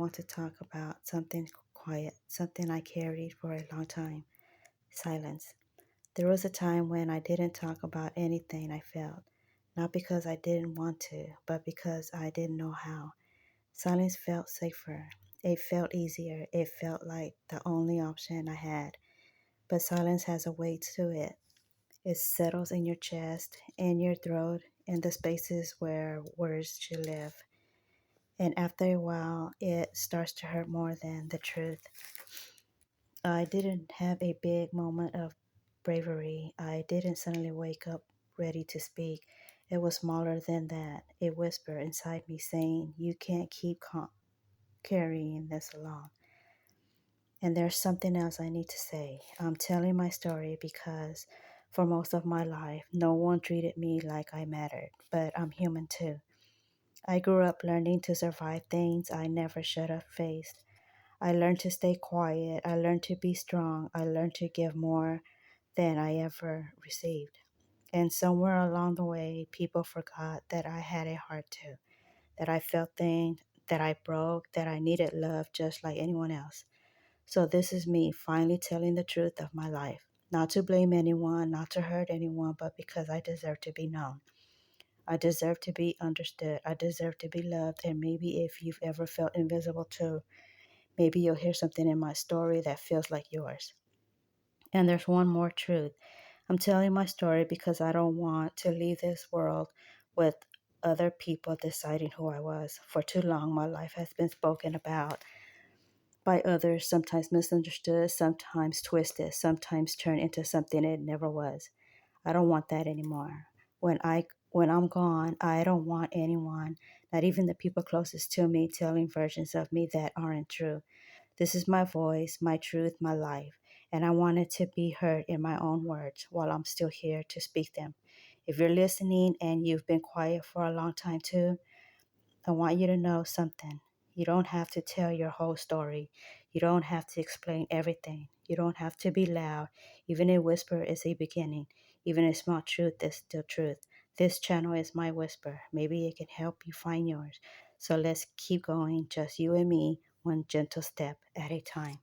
want to talk about something quiet, something I carried for a long time: silence. There was a time when I didn't talk about anything I felt, not because I didn't want to, but because I didn't know how. Silence felt safer. It felt easier. It felt like the only option I had. But silence has a weight to it. It settles in your chest, in your throat, in the spaces where words should live. And after a while, it starts to hurt more than the truth. I didn't have a big moment of bravery. I didn't suddenly wake up ready to speak. It was smaller than that. A whisper inside me saying, "You can't keep carrying this alone." And there's something else I need to say. I'm telling my story because for most of my life, no one treated me like I mattered, but I'm human too. I grew up learning to survive things I never should have faced. I learned to stay quiet. I learned to be strong. I learned to give more than I ever received. And somewhere along the way, people forgot that I had a heart too, that I felt things, that I broke, that I needed love just like anyone else. So this is me finally telling the truth of my life. Not to blame anyone, not to hurt anyone, but because I deserve to be known. I deserve to be understood. I deserve to be loved. And maybe if you've ever felt invisible too, maybe you'll hear something in my story that feels like yours. And there's one more truth. I'm telling my story because I don't want to leave this world with other people deciding who I was. For too long, my life has been spoken about by others, sometimes misunderstood, sometimes twisted, sometimes turned into something it never was. I don't want that anymore. When I'm gone, I don't want anyone, not even the people closest to me, telling versions of me that aren't true. This is my voice, my truth, my life, and I want it to be heard in my own words while I'm still here to speak them. If you're listening and you've been quiet for a long time too, I want you to know something. You don't have to tell your whole story. You don't have to explain everything. You don't have to be loud. Even a whisper is a beginning. Even a small truth is still truth. This channel is my whisper. Maybe it can help you find yours. So let's keep going, just you and me, one gentle step at a time.